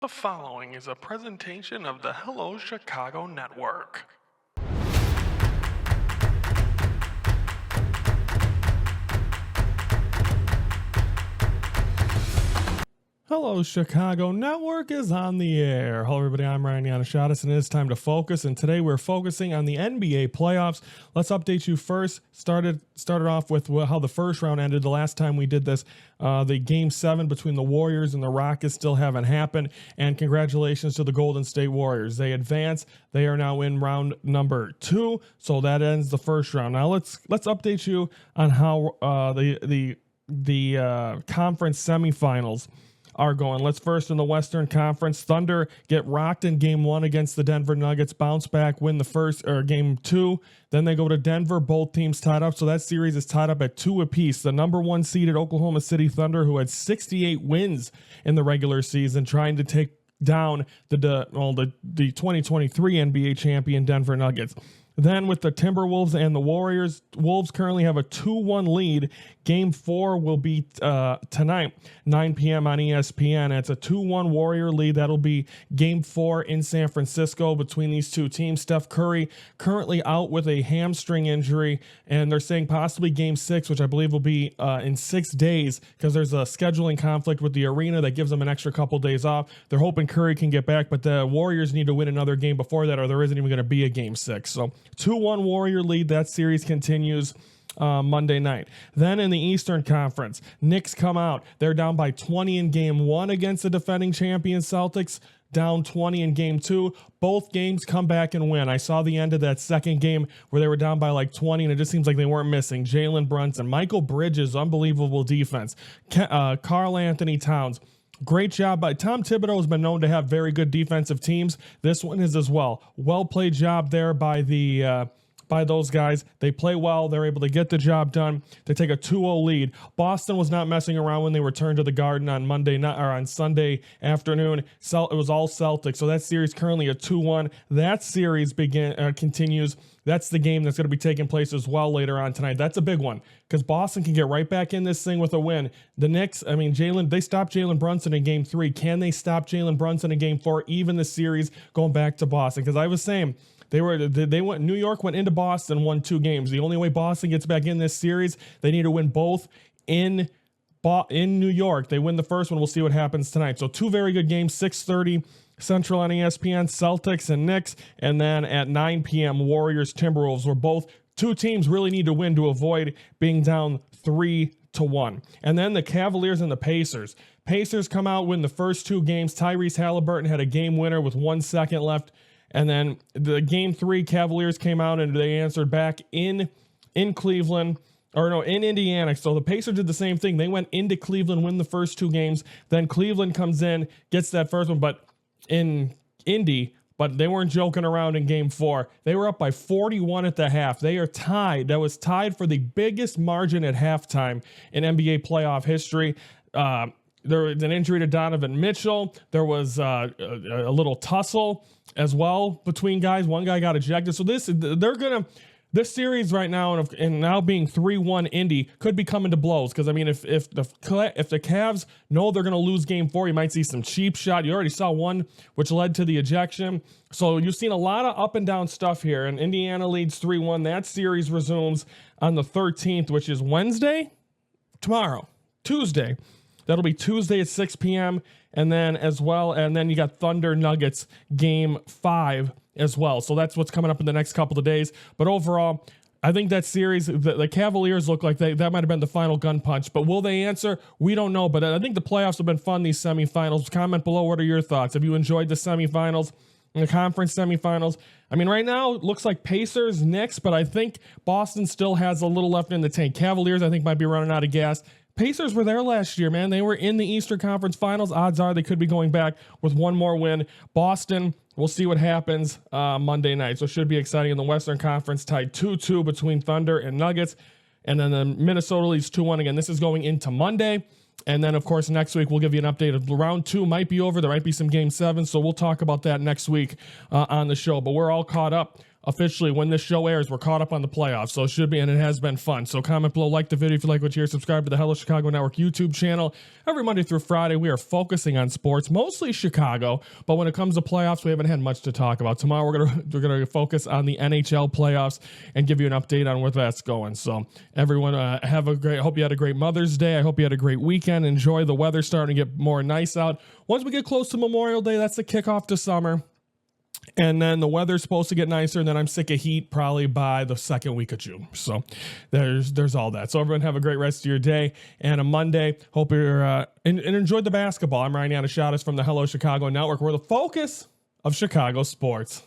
The following is a presentation of the Hello Chicago Network. Hello Chicago Network is on the air. Hello everybody, I'm Ryan Yanishadis and it is time to focus, and today we're focusing on the NBA playoffs. Let's update you first. Started off with how the first round ended. The last time we did this, the game 7 between the Warriors and the Rockets still haven't happened, and congratulations to the Golden State Warriors. They advance. They are now in round number 2, so that ends the first round. Now let's update you on how the conference semifinals are going. Let's first in the Western Conference. Thunder get rocked in game 1 against the Denver Nuggets, bounce back, win the first game 2. Then they go to Denver, both teams tied up. So that series is tied up at 2 apiece. The number 1 seeded Oklahoma City Thunder, who had 68 wins in the regular season, trying to take down the 2023 NBA champion Denver Nuggets. Then with the Timberwolves and the Warriors, Wolves currently have a 2-1 lead. Game 4 will be tonight, 9 p.m. on ESPN. It's a 2-1 Warrior lead. That'll be Game 4 in San Francisco between these two teams. Steph Curry currently out with a hamstring injury, and they're saying possibly Game 6, which I believe will be in 6 days, because there's a scheduling conflict with the arena that gives them an extra couple days off. They're hoping Curry can get back, but the Warriors need to win another game before that, or there isn't even going to be a Game 6. So 2-1 Warrior lead. That series continues Monday night. Then in the Eastern Conference, Knicks come out. They're down by 20 in game 1 against the defending champion Celtics, down 20 in game 2. Both games come back and win. I saw the end of that second game where they were down by like 20, and it just seems like they weren't missing Jalen Brunson, Michael Bridges, unbelievable defense, Karl Anthony Towns. Great job by Tom Thibodeau. Has been known to have very good defensive teams. This one is as well. Well played job there by those guys. They play well. They're able to get the job done. They take a 2-0 lead. Boston was not messing around when they returned to the Garden on Monday night or on Sunday afternoon. It was all Celtics. So that series currently a 2-1. That series continues. That's the game that's going to be taking place as well later on tonight. That's a big one because Boston can get right back in this thing with a win. The Knicks, they stopped Jalen Brunson in game 3. Can they stop Jalen Brunson in game 4? Even the series going back to Boston, because I was saying New York went into Boston, won 2 games. The only way Boston gets back in this series, they need to win both in New York. They win the first one. We'll see what happens tonight. So 2 very good games, 6:30 Central on ESPN, Celtics and Knicks, and then at 9 p.m. Warriors Timberwolves, where both 2 teams really need to win to avoid being down 3-1. And then the Cavaliers and the Pacers. Pacers come out, win the first 2 games. Tyrese Halliburton had a game winner with 1 second left. And then the game 3, Cavaliers came out and they answered back in Cleveland, in Indiana. So the Pacers did the same thing. They went into Cleveland, win the first 2 games. Then Cleveland comes in, gets that first one, but in Indy, but they weren't joking around in game 4. They were up by 41 at the half. They are tied. That was tied for the biggest margin at halftime in NBA playoff history. There was an injury to Donovan Mitchell. There was a little tussle as well between guys. One guy got ejected. So this series right now, and now being 3-1 Indy, could be coming to blows. Because if the Cavs know they're going to lose game 4, you might see some cheap shot. You already saw one which led to the ejection. So you've seen a lot of up and down stuff here. And Indiana leads 3-1. That series resumes on the 13th, which is Wednesday, Tuesday. That'll be Tuesday at 6 p.m. And then you got Thunder Nuggets game 5 as well. So that's what's coming up in the next couple of days. But overall, I think that series, the Cavaliers look like that might have been the final gun punch. But will they answer? We don't know. But I think the playoffs have been fun, these semifinals. Comment below, what are your thoughts? Have you enjoyed the semifinals? In the conference semifinals, right now it looks like Pacers, Knicks, but I think Boston still has a little left in the tank. Cavaliers, I think, might be running out of gas. Pacers were there last year, man. They were in the Eastern Conference Finals. Odds are they could be going back with one more win. Boston, we'll see what happens Monday night. So it should be exciting in the Western Conference, tied 2-2 between Thunder and Nuggets. And then the Minnesota leads 2-1 again. This is going into Monday. And then, of course, next week we'll give you an update of round 2 might be over. There might be some game 7, so we'll talk about that next week on the show. But we're all caught up officially, when this show airs, we're caught up on the playoffs, so it should be, and it has been fun. So comment below, like the video if you like what you hear, subscribe to the Hello Chicago Network YouTube channel. Every Monday through Friday, we are focusing on sports, mostly Chicago, but when it comes to playoffs, we haven't had much to talk about. Tomorrow, we're gonna focus on the NHL playoffs and give you an update on where that's going. So everyone, have a great, hope you had a great Mother's Day. I hope you had a great weekend. Enjoy the weather starting to get more nice out. Once we get close to Memorial Day, that's the kickoff to summer. And then the weather's supposed to get nicer, and then I'm sick of heat probably by the second week of June. So there's all that. So everyone have a great rest of your day and a Monday. Hope you're and enjoyed the basketball. I'm Ryan Yannishadas from the Hello Chicago Network. We're the focus of Chicago sports.